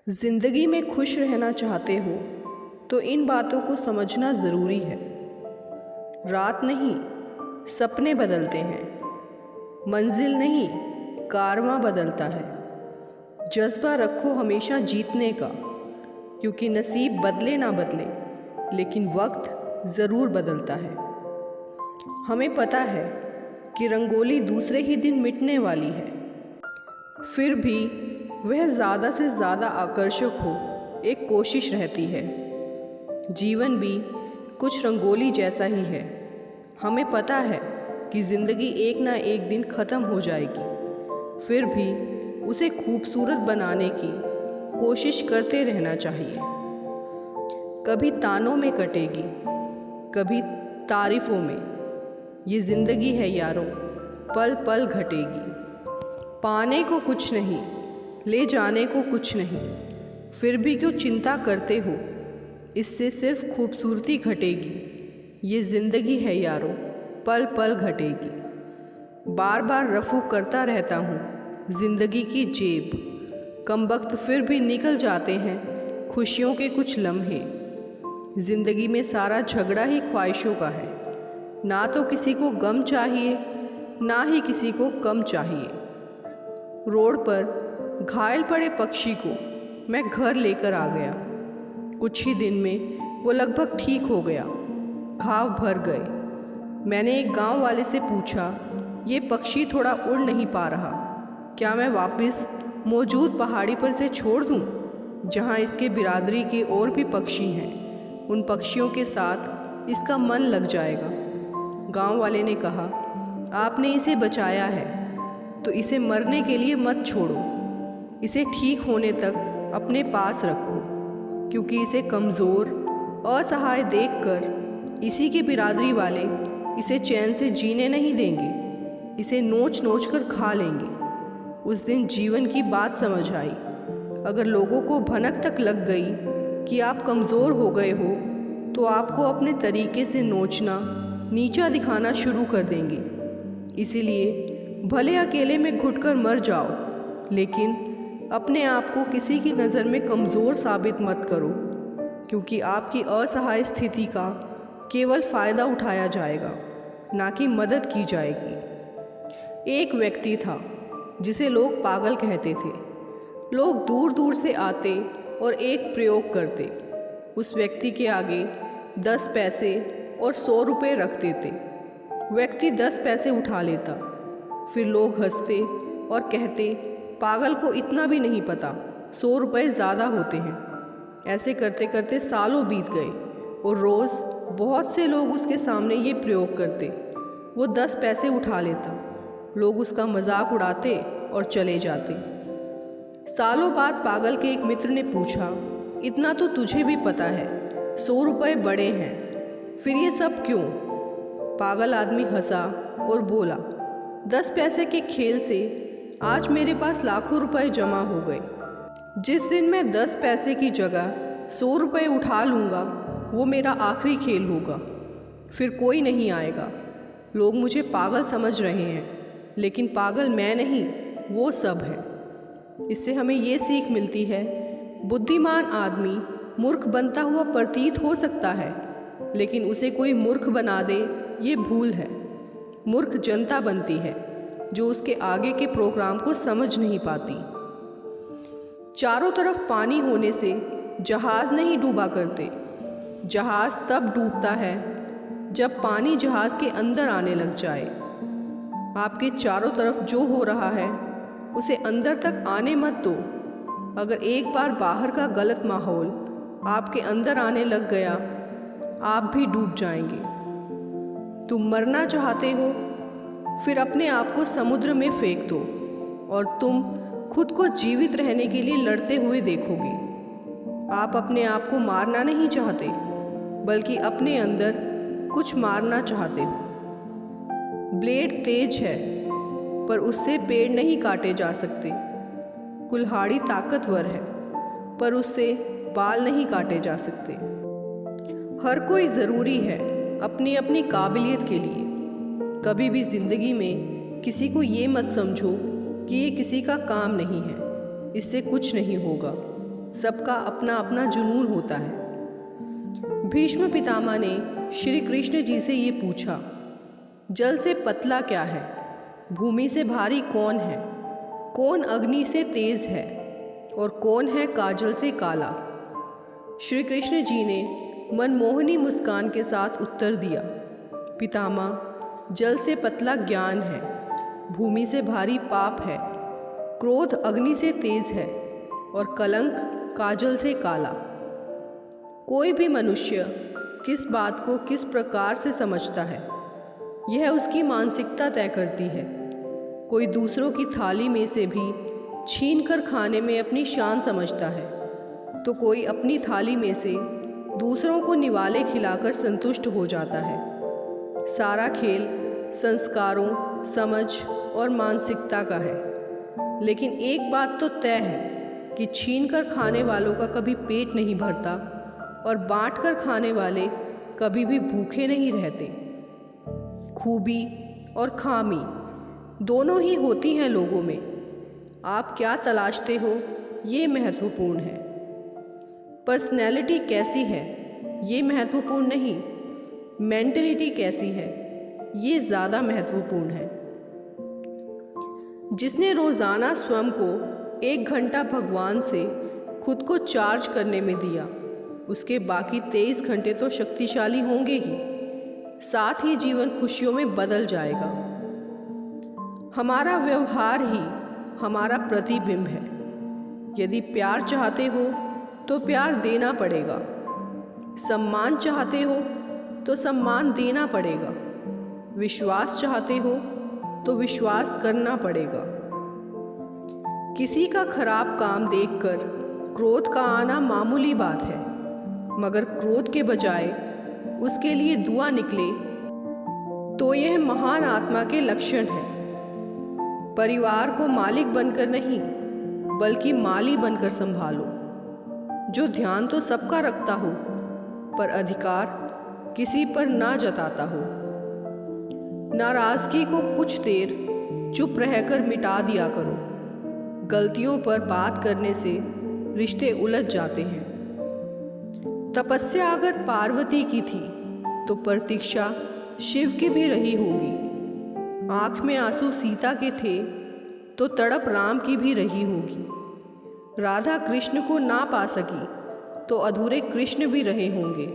ज़िंदगी में खुश रहना चाहते हो तो इन बातों को समझना ज़रूरी है। रात नहीं, सपने बदलते हैं। मंजिल नहीं, कारवां बदलता है। जज्बा रखो हमेशा जीतने का, क्योंकि नसीब बदले ना बदले लेकिन वक्त ज़रूर बदलता है। हमें पता है कि रंगोली दूसरे ही दिन मिटने वाली है, फिर भी वह ज़्यादा से ज़्यादा आकर्षक हो एक कोशिश रहती है। जीवन भी कुछ रंगोली जैसा ही है। हमें पता है कि ज़िंदगी एक ना एक दिन ख़त्म हो जाएगी, फिर भी उसे खूबसूरत बनाने की कोशिश करते रहना चाहिए। कभी तानों में कटेगी, कभी तारीफ़ों में। ये ज़िंदगी है यारों, पल पल घटेगी। पाने को कुछ नहीं, ले जाने को कुछ नहीं, फिर भी क्यों चिंता करते हो, इससे सिर्फ खूबसूरती घटेगी। ये ज़िंदगी है यारों, पल पल घटेगी। बार बार रफू करता रहता हूँ ज़िंदगी की जेब, कमबख्त फिर भी निकल जाते हैं खुशियों के कुछ लम्हे। ज़िंदगी में सारा झगड़ा ही ख्वाहिशों का है, ना तो किसी को गम चाहिए ना ही किसी को कम चाहिए। रोड पर घायल पड़े पक्षी को मैं घर लेकर आ गया। कुछ ही दिन में वो लगभग ठीक हो गया, घाव भर गए। मैंने एक गांव वाले से पूछा, ये पक्षी थोड़ा उड़ नहीं पा रहा, क्या मैं वापस मौजूद पहाड़ी पर से छोड़ दूं, जहां इसके बिरादरी के और भी पक्षी हैं। उन पक्षियों के साथ इसका मन लग जाएगा। गांव वाले ने कहा, आपने इसे बचाया है तो इसे मरने के लिए मत छोड़ो, इसे ठीक होने तक अपने पास रखो, क्योंकि इसे कमज़ोर असहाय देखकर इसी की बिरादरी वाले इसे चैन से जीने नहीं देंगे, इसे नोच नोच कर खा लेंगे। उस दिन जीवन की बात समझ आई। अगर लोगों को भनक तक लग गई कि आप कमज़ोर हो गए हो, तो आपको अपने तरीके से नोचना, नीचा दिखाना शुरू कर देंगे। इसीलिए भले अकेले में घुटकर मर जाओ, लेकिन अपने आप को किसी की नज़र में कमज़ोर साबित मत करो, क्योंकि आपकी असहाय स्थिति का केवल फ़ायदा उठाया जाएगा, ना कि मदद की जाएगी। एक व्यक्ति था जिसे लोग पागल कहते थे। लोग दूर दूर से आते और एक प्रयोग करते। उस व्यक्ति के आगे 10 पैसे और 100 रुपये रख देते। व्यक्ति 10 पैसे उठा लेता, फिर लोग हंसते और कहते, पागल को इतना भी नहीं पता, 100 रुपये ज़्यादा होते हैं। ऐसे करते करते सालों बीत गए और रोज़ बहुत से लोग उसके सामने ये प्रयोग करते। वो 10 पैसे उठा लेता, लोग उसका मजाक उड़ाते और चले जाते। सालों बाद पागल के एक मित्र ने पूछा, इतना तो तुझे भी पता है, 100 रुपये बड़े हैं, फिर ये सब क्यों? पागल आदमी हंसा और बोला, 10 पैसे के खेल से आज मेरे पास लाखों रुपए जमा हो गए। जिस दिन मैं 10 पैसे की जगह 100 रुपये उठा लूँगा, वो मेरा आखिरी खेल होगा, फिर कोई नहीं आएगा। लोग मुझे पागल समझ रहे हैं, लेकिन पागल मैं नहीं, वो सब है। इससे हमें ये सीख मिलती है, बुद्धिमान आदमी मूर्ख बनता हुआ प्रतीत हो सकता है, लेकिन उसे कोई मूर्ख बना दे, ये भूल है। मूर्ख जनता बनती है जो उसके आगे के प्रोग्राम को समझ नहीं पाती। चारों तरफ पानी होने से जहाज़ नहीं डूबा करते। जहाज़ तब डूबता है जब पानी जहाज़ के अंदर आने लग जाए। आपके चारों तरफ जो हो रहा है उसे अंदर तक आने मत दो। अगर एक बार बाहर का गलत माहौल आपके अंदर आने लग गया, आप भी डूब जाएंगे। तुम मरना चाहते हो, फिर अपने आप को समुद्र में फेंक दो और तुम खुद को जीवित रहने के लिए लड़ते हुए देखोगे। आप अपने आप को मारना नहीं चाहते, बल्कि अपने अंदर कुछ मारना चाहते हो। ब्लेड तेज है, पर उससे पेड़ नहीं काटे जा सकते। कुल्हाड़ी ताकतवर है, पर उससे बाल नहीं काटे जा सकते। हर कोई ज़रूरी है अपनी अपनी काबिलियत के लिए। कभी भी ज़िंदगी में किसी को ये मत समझो कि ये किसी का काम नहीं है, इससे कुछ नहीं होगा। सबका अपना अपना जुनून होता है। भीष्म पितामह ने श्री कृष्ण जी से ये पूछा, जल से पतला क्या है, भूमि से भारी कौन है, कौन अग्नि से तेज है और कौन है काजल से काला। श्री कृष्ण जी ने मनमोहनी मुस्कान के साथ उत्तर दिया, पितामह, जल से पतला ज्ञान है, भूमि से भारी पाप है, क्रोध अग्नि से तेज है और कलंक काजल से काला। कोई भी मनुष्य किस बात को किस प्रकार से समझता है, यह उसकी मानसिकता तय करती है। कोई दूसरों की थाली में से भी छीन कर खाने में अपनी शान समझता है, तो कोई अपनी थाली में से दूसरों को निवाले खिलाकर संतुष्ट हो जाता है। सारा खेल संस्कारों, समझ और मानसिकता का है। लेकिन एक बात तो तय है कि छीन कर खाने वालों का कभी पेट नहीं भरता और बांट कर खाने वाले कभी भी भूखे नहीं रहते। खूबी और खामी दोनों ही होती हैं लोगों में। आप क्या तलाशते हो, ये महत्वपूर्ण है। पर्सनैलिटी कैसी है, ये महत्वपूर्ण नहीं। मेंटलिटी कैसी है, ये ज़्यादा महत्वपूर्ण है। जिसने रोज़ाना स्वयं को 1 घंटा भगवान से खुद को चार्ज करने में दिया, उसके बाकी 23 घंटे तो शक्तिशाली होंगे ही, साथ ही जीवन खुशियों में बदल जाएगा। हमारा व्यवहार ही हमारा प्रतिबिंब है। यदि प्यार चाहते हो तो प्यार देना पड़ेगा, सम्मान चाहते हो तो सम्मान देना पड़ेगा, विश्वास चाहते हो तो विश्वास करना पड़ेगा। किसी का खराब काम देखकर क्रोध का आना मामूली बात है, मगर क्रोध के बजाय उसके लिए दुआ निकले तो यह महान आत्मा के लक्षण है। परिवार को मालिक बनकर नहीं, बल्कि माली बनकर संभालो, जो ध्यान तो सबका रखता हो पर अधिकार किसी पर ना जताता हो। नाराज़गी को कुछ देर चुप रहकर मिटा दिया करो। गलतियों पर बात करने से रिश्ते उलझ जाते हैं। तपस्या अगर पार्वती की थी तो प्रतीक्षा शिव की भी रही होगी। आँख में आंसू सीता के थे तो तड़प राम की भी रही होगी। राधा कृष्ण को ना पा सकी तो अधूरे कृष्ण भी रहे होंगे।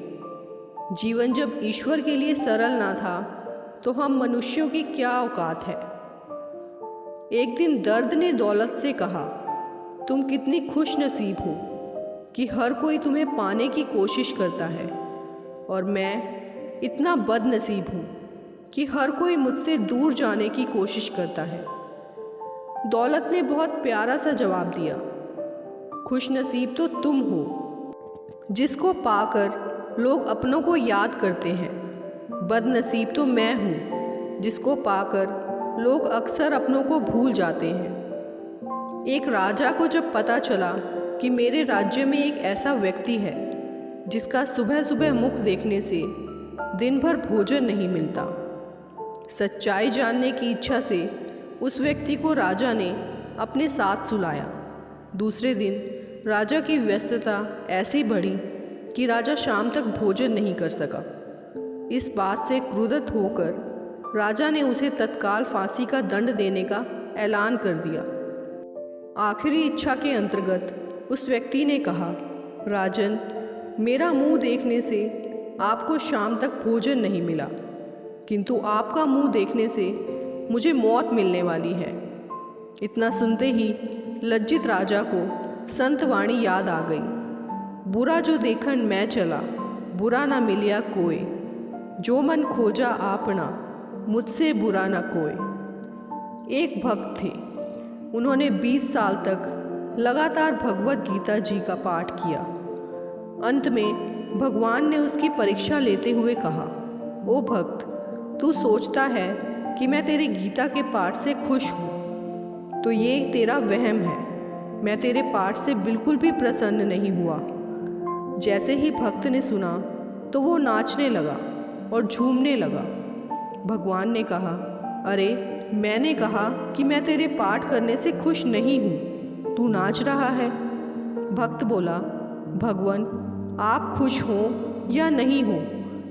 जीवन जब ईश्वर के लिए सरल ना था तो हम मनुष्यों की क्या औकात है। एक दिन दर्द ने दौलत से कहा, तुम कितनी खुश नसीब हो कि हर कोई तुम्हें पाने की कोशिश करता है, और मैं इतना बदनसीब हूँ कि हर कोई मुझसे दूर जाने की कोशिश करता है। दौलत ने बहुत प्यारा सा जवाब दिया, खुश नसीब तो तुम हो जिसको पाकर लोग अपनों को याद करते हैं। बदनसीब तो मैं हूँ जिसको पाकर लोग अक्सर अपनों को भूल जाते हैं। एक राजा को जब पता चला कि मेरे राज्य में एक ऐसा व्यक्ति है जिसका सुबह सुबह मुख देखने से दिन भर भोजन नहीं मिलता, सच्चाई जानने की इच्छा से उस व्यक्ति को राजा ने अपने साथ सुलाया। दूसरे दिन राजा की व्यस्तता ऐसी बढ़ी कि राजा शाम तक भोजन नहीं कर सका। इस बात से क्रुद्ध होकर राजा ने उसे तत्काल फांसी का दंड देने का ऐलान कर दिया। आखिरी इच्छा के अंतर्गत उस व्यक्ति ने कहा, राजन, मेरा मुंह देखने से आपको शाम तक भोजन नहीं मिला, किंतु आपका मुंह देखने से मुझे मौत मिलने वाली है। इतना सुनते ही लज्जित राजा को संत वाणी याद आ गई, बुरा जो देखन मैं चला, बुरा ना मिलिया कोय, जो मन खोजा आपना, मुझसे बुरा ना कोय। एक भक्त थे, उन्होंने 20 साल तक लगातार भगवत गीता जी का पाठ किया। अंत में भगवान ने उसकी परीक्षा लेते हुए कहा, ओ भक्त, तू सोचता है कि मैं तेरी गीता के पाठ से खुश हूँ, तो ये तेरा वहम है। मैं तेरे पाठ से बिल्कुल भी प्रसन्न नहीं हुआ। जैसे ही भक्त ने सुना तो वो नाचने लगा और झूमने लगा। भगवान ने कहा, अरे, मैंने कहा कि मैं तेरे पाठ करने से खुश नहीं हूँ, तू नाच रहा है। भक्त बोला, भगवान, आप खुश हों या नहीं हों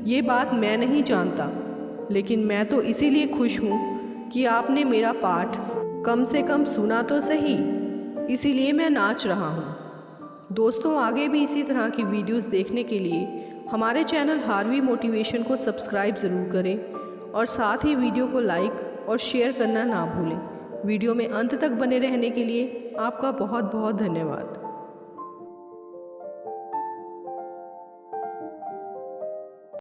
ये बात मैं नहीं जानता, लेकिन मैं तो इसीलिए खुश हूँ कि आपने मेरा पाठ कम से कम सुना तो सही, इसीलिए मैं नाच रहा हूँ। दोस्तों, आगे भी इसी तरह की वीडियोस देखने के लिए हमारे चैनल हार्वी मोटिवेशन को सब्सक्राइब ज़रूर करें और साथ ही वीडियो को लाइक और शेयर करना ना भूलें। वीडियो में अंत तक बने रहने के लिए आपका बहुत बहुत धन्यवाद।